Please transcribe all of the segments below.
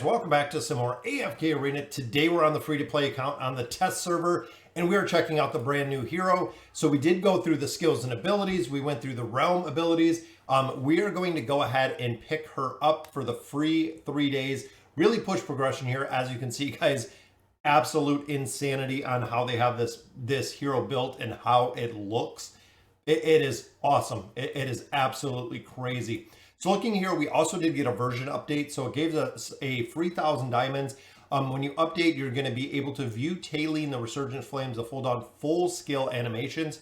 guys, welcome back to some more AFK Arena. Today we're on the free-to-play account on the test server, and we are checking out the brand new hero. So we did go through the skills and abilities. We went through the realm abilities. We are going to go ahead and pick her up for the free 3 days. Really push progression here. As you can see, guys, absolute insanity on how they have this hero built and how it looks. It is awesome. It is absolutely crazy. So looking here, we also did get a version update. So it gave us a free 1,000 diamonds. When you update, you're going to be able to view Talene, the Resurgent Flames, the full skill animations.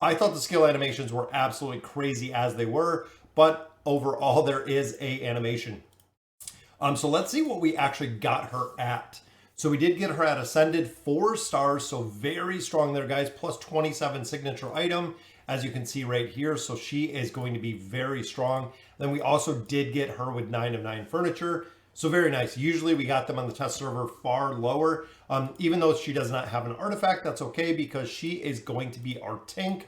I thought the skill animations were absolutely crazy as they were, but overall there is a animation. So let's see what we actually got her at. So we did get her at Ascended, 4 stars, so very strong there, guys, plus 27 signature item, as you can see right here. So she is going to be very strong. Then we also did get her with 9 of 9 furniture. So very nice. Usually we got them on the test server far lower. Even though she does not have an artifact, that's okay because she is going to be our tank.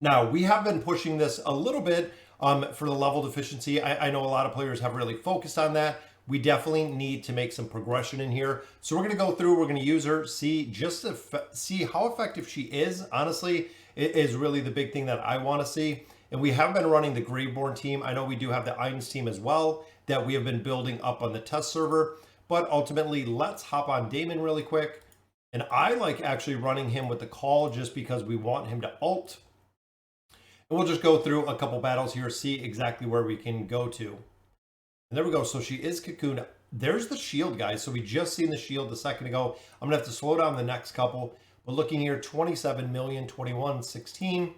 Now, we have been pushing this a little bit for the level deficiency. I know a lot of players have really focused on that. We definitely need to make some progression in here. So we're going to go through, we're going to use her, see how effective she is. Honestly, it is really the big thing that I want to see. And we have been running the Graveborn team. I know we do have the Ainz team as well that we have been building up on the test server. But ultimately, let's hop on Damon really quick. And I like actually running him with the call just because we want him to ult. And we'll just go through a couple battles here, see exactly where we can go to. And there we go. So she is cocooned. There's the shield, guys. So we just seen the shield a second ago. I'm going to have to slow down the next couple. But looking here, 27 million, 21, 16.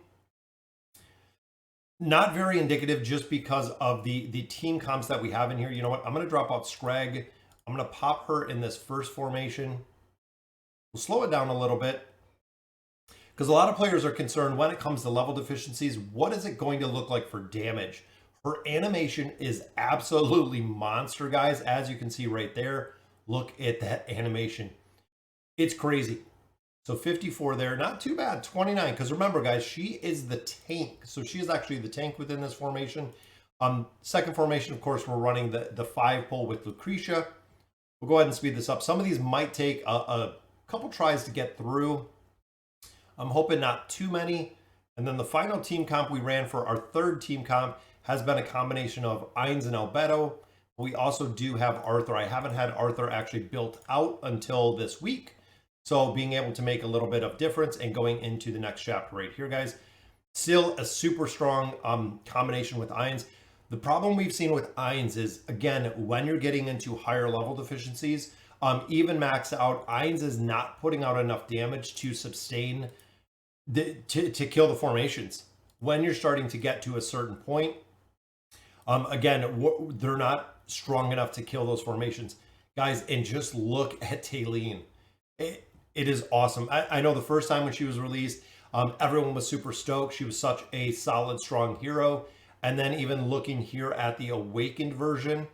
Not very indicative just because of the team comps that we have in here. You know what? I'm going to drop out Scrag. I'm going to pop her in this first formation. We'll slow it down a little bit. Because a lot of players are concerned when it comes to level deficiencies, what is it going to look like for damage? Her animation is absolutely monster, guys. As you can see right there, look at that animation. It's crazy. So 54 there, not too bad. 29, because remember, guys, she is the tank. So she is actually the tank within this formation. Second formation, of course, we're running the 5 pull with Lucretia. We'll go ahead and speed this up. Some of these might take a couple tries to get through. I'm hoping not too many. And then the final team comp we ran for our third team comp has been a combination of Ainz and Albedo. We also do have Arthur. I haven't had Arthur actually built out until this week. So being able to make a little bit of difference and going into the next chapter right here, guys. Still a super strong combination with Ainz. The problem we've seen with Ainz is, again, when you're getting into higher level deficiencies, even maxed out, Ainz is not putting out enough damage to sustain, to kill the formations. When you're starting to get to a certain point, again, they're not strong enough to kill those formations. Guys, and just look at Talene. It is awesome. I know the first time when she was released, everyone was super stoked. She was such a solid, strong hero. And then even looking here at the Awakened version,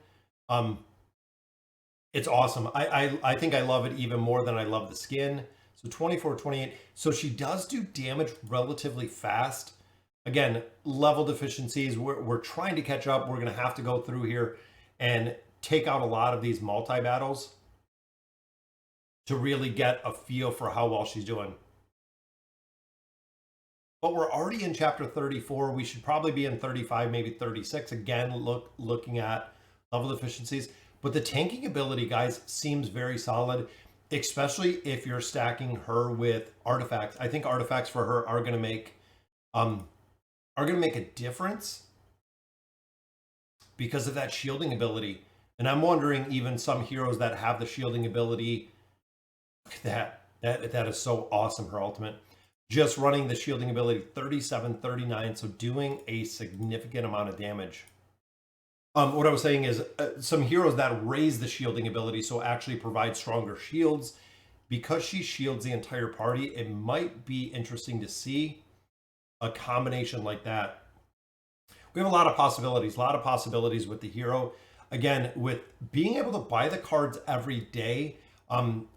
it's awesome. I think I love it even more than I love the skin. So 24, 28. So she does do damage relatively fast. Again, level deficiencies, we're trying to catch up. We're going to have to go through here and take out a lot of these multi-battles to really get a feel for how well she's doing. But we're already in chapter 34. We should probably be in 35, maybe 36. Again, looking at level deficiencies. But the tanking ability, guys, seems very solid, especially if you're stacking her with artifacts. I think artifacts for her are going to make a difference because of that shielding ability. And I'm wondering, even some heroes that have the shielding ability, look at that is so awesome, her ultimate. Just running the shielding ability, 37, 39, so doing a significant amount of damage. What I was saying is some heroes that raise the shielding ability, so actually provide stronger shields. Because she shields the entire party, it might be interesting to see a combination like that. We have a lot of possibilities with the hero. Again, with being able to buy the cards every day,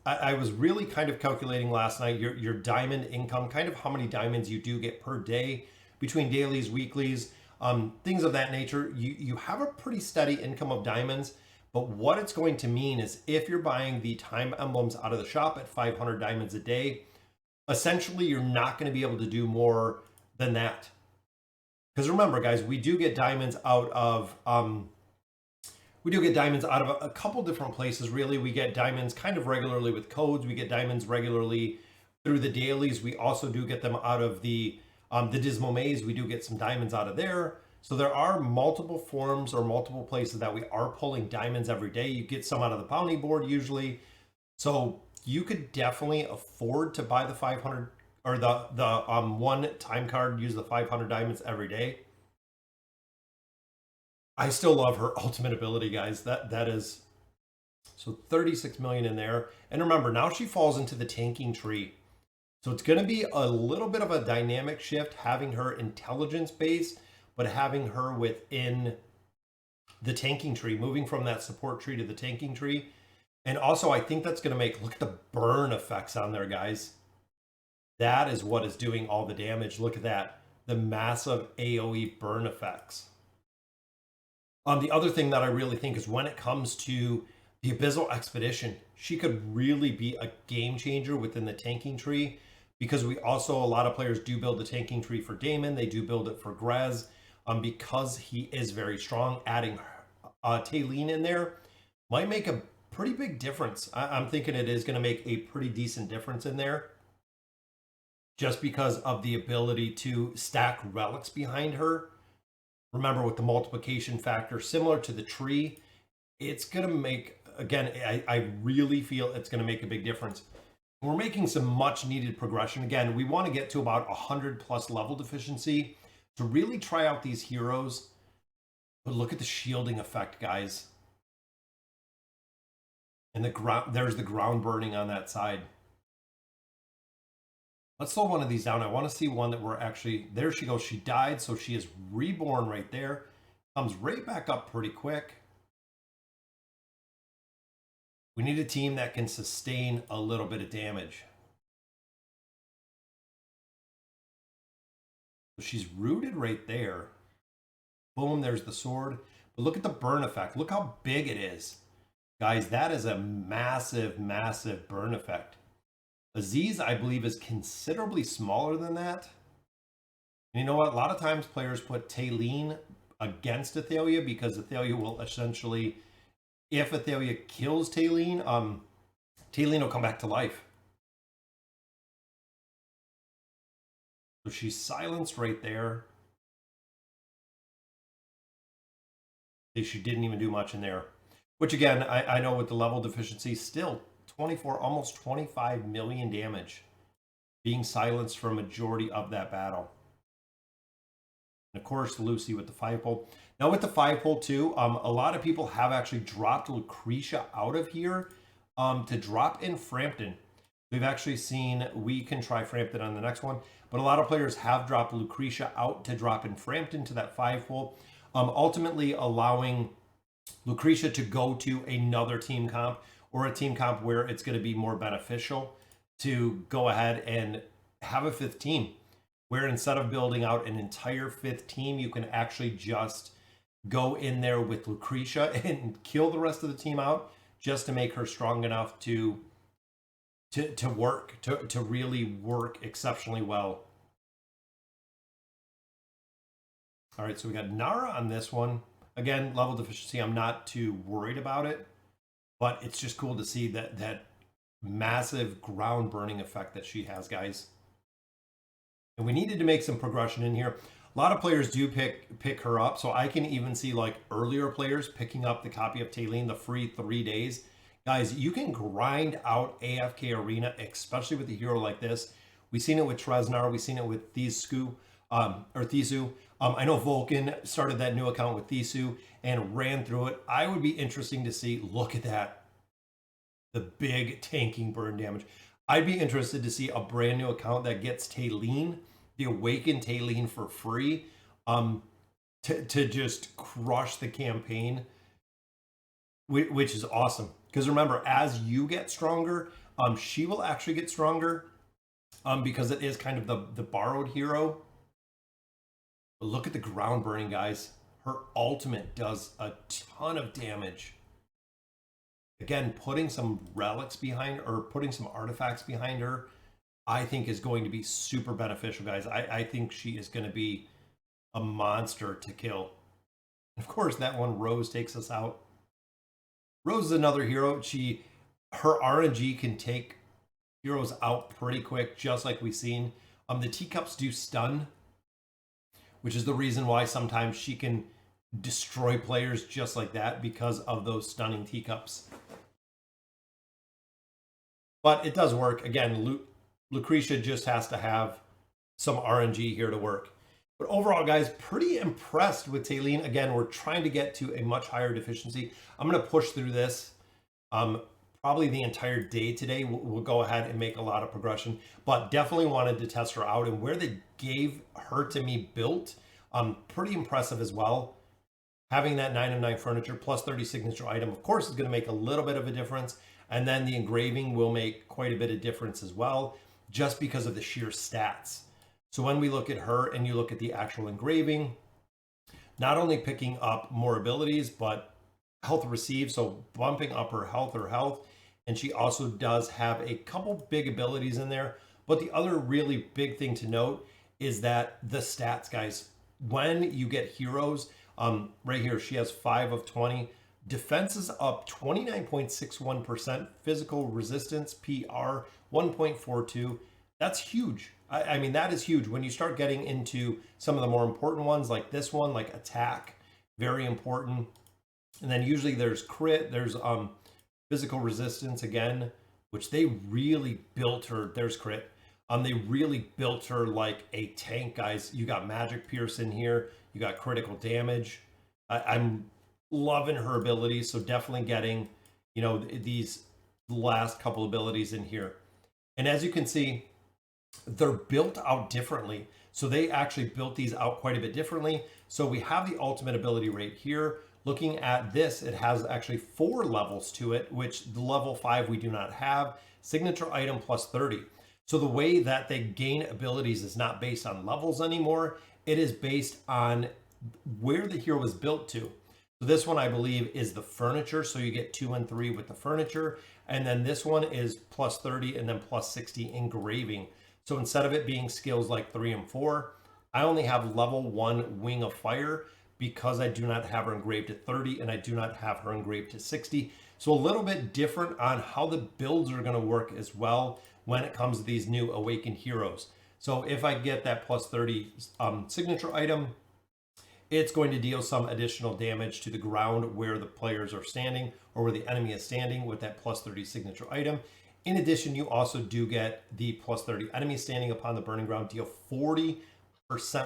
I was really kind of calculating last night your diamond income, kind of how many diamonds you do get per day between dailies, weeklies, things of that nature. You have a pretty steady income of diamonds, But what it's going to mean is if you're buying the time emblems out of the shop at 500 diamonds a day, essentially you're not going to be able to do more than that. Because remember, guys, we do get diamonds out of a couple different places. Really, we get diamonds kind of regularly with codes. We get diamonds regularly through the dailies. We also do get them out of the Dismal Maze. We do get some diamonds out of there. So there are multiple forms or multiple places that we are pulling diamonds every day. You get some out of the bounty board usually. So you could definitely afford to buy the 500 or the one time card, use the 500 diamonds every day. I still love her ultimate ability, guys. That is, so 36 million in there. And remember, now she falls into the tanking tree. So it's going to be a little bit of a dynamic shift having her intelligence base, but having her within the tanking tree, moving from that support tree to the tanking tree. And also, I think that's going to make, look at the burn effects on there, guys. That is what is doing all the damage. Look at that. The massive AoE burn effects. The other thing that I really think is when it comes to the Abyssal Expedition, she could really be a game changer within the tanking tree, because we also, a lot of players do build the tanking tree for Damon. They do build it for Grez, because he is very strong. Adding Talene in there might make a pretty big difference. I'm thinking it is going to make a pretty decent difference in there, just because of the ability to stack relics behind her. Remember, with the multiplication factor, similar to the tree, it's going to make, again, I really feel it's going to make a big difference. We're making some much needed progression. Again, we want to get to about 100 plus level deficiency to really try out these heroes. But look at the shielding effect, guys. And the ground, there's the ground burning on that side. Let's slow one of these down. I want to see one that we're actually, there she goes. She died, so she is reborn right there. Comes right back up pretty quick. We need a team that can sustain a little bit of damage. So she's rooted right there. Boom, there's the sword. But look at the burn effect. Look how big it is. Guys, that is a massive, massive burn effect. Aziz, I believe, is considerably smaller than that. And you know what? A lot of times players put Talene against Athalia because Athalia will essentially, if Athalia kills Talene, Talene will come back to life. So she's silenced right there. She didn't even do much in there. Which again, I know with the level deficiency, still 24, almost 25 million damage being silenced for a majority of that battle. And of course, Lucy with the 5-pull. Now with the 5-pull too, a lot of people have actually dropped Lucretia out of here to drop in Frampton. We've actually seen, we can try Frampton on the next one, but a lot of players have dropped Lucretia out to drop in Frampton to that 5-pull, ultimately allowing Lucretia to go to another team comp, or a team comp where it's going to be more beneficial to go ahead and have a 5th team, where instead of building out an entire 5th team, you can actually just go in there with Lucretia and kill the rest of the team out, just to make her strong enough to really work exceptionally well. All right, so we got Nara on this one. Again, level deficiency, I'm not too worried about it, but it's just cool to see that massive ground burning effect that she has, guys. And we needed to make some progression in here. A lot of players do pick her up, so I can even see like earlier players picking up the copy of Talene, the free 3 days. Guys, you can grind out AFK Arena, especially with a hero like this. We've seen it with Treznar, we've seen it with Thisu. I know Vulcan started that new account with Thisu and ran through it. I would be interesting to see, look at that, the big tanking burn damage. I'd be interested to see a brand new account that gets Talene, the Awakened Talene for free, to just crush the campaign, which is awesome. Because remember, as you get stronger, she will actually get stronger, because it is kind of the borrowed hero. But look at the ground burning, guys. Her ultimate does a ton of damage. Again, putting some relics behind, or putting some artifacts behind her, I think is going to be super beneficial, guys. I think she is going to be a monster to kill. Of course, that one Rose takes us out. Rose is another hero. Her RNG can take heroes out pretty quick, just like we've seen. The teacups do stun, which is the reason why sometimes she can destroy players just like that, because of those stunning teacups. But it does work. Again, Lucretia just has to have some RNG here to work. But overall, guys, pretty impressed with Talene. Again, we're trying to get to a much higher deficiency. I'm going to push through this probably the entire day today. We'll go ahead and make a lot of progression, but definitely wanted to test her out. And where they gave her to me built, pretty impressive as well. Having that 9 of 9 furniture plus 30 signature item, of course, is going to make a little bit of a difference. And then the engraving will make quite a bit of difference as well, just because of the sheer stats. So when we look at her and you look at the actual engraving, not only picking up more abilities, but health received, so bumping up her health. And she also does have a couple big abilities in there. But the other really big thing to note is that the stats, guys, when you get heroes, right here, she has 5 of 20. Defense is up 29.61%. Physical resistance, PR, 1.42. That's huge. I mean, that is huge. When you start getting into some of the more important ones, like this one, like attack, very important. And then usually there's crit, there's physical resistance again, which they really built her. There's crit. They really built her like a tank, guys. You got magic pierce in here. You got critical damage. I'm loving her abilities, so definitely getting, you know, these last couple abilities in here. And as you can see, they're built out differently. So they actually built these out quite a bit differently. So we have the ultimate ability right here. Looking at this, it has actually 4 levels to it, which the level 5 we do not have. Signature item plus 30. So the way that they gain abilities is not based on levels anymore. It is based on where the hero was built to. So this one, I believe, is the furniture. So you get 2 and 3 with the furniture. And then this one is plus 30 and then plus 60 engraving. So instead of it being skills like 3 and 4, I only have level 1 Wing of Fire, because I do not have her engraved at 30 and I do not have her engraved to 60. So a little bit different on how the builds are going to work as well when it comes to these new awakened heroes. So if I get that plus 30 signature item, it's going to deal some additional damage to the ground where the players are standing, or where the enemy is standing, with that plus 30 signature item. In addition, you also do get the plus 30 enemy standing upon the burning ground, deal 40%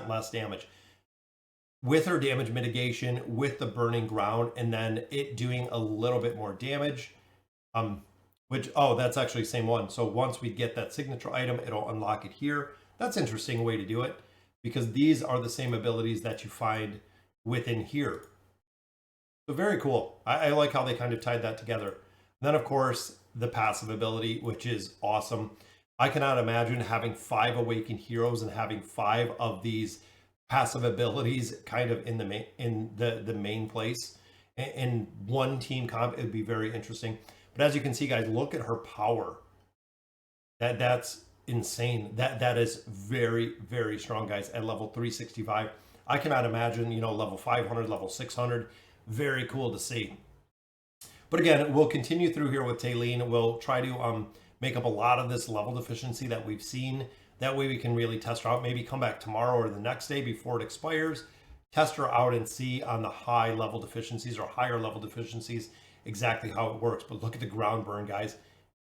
less damage. With her damage mitigation, with the burning ground, and then it doing a little bit more damage, which, oh, that's actually the same one. So once we get that signature item, it'll unlock it here. That's an interesting way to do it, because these are the same abilities that you find within here. So very cool. I like how they kind of tied that together. And then, of course, the passive ability, which is awesome. I cannot imagine having 5 awakened heroes and having 5 of these passive abilities kind of in the main place. In one team comp, it would be very interesting. But as you can see, guys, look at her power. That's insane. That is very, very strong, guys, at level 365. I cannot imagine, you know, level 500, level 600. Very cool to see. But again, we'll continue through here with Talene. We'll try to make up a lot of this level deficiency that we've seen. That way we can really test her out. Maybe come back tomorrow or the next day before it expires, test her out and see on the high level deficiencies or higher level deficiencies exactly how it works. But look at the ground burn, guys,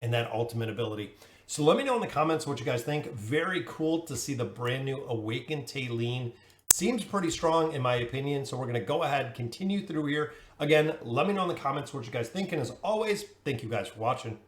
and that ultimate ability. So let me know in the comments what you guys think. Very cool to see the brand new Awakened Talene. Seems pretty strong in my opinion. So we're going to go ahead and continue through here. Again, let me know in the comments what you guys think. And as always, thank you guys for watching.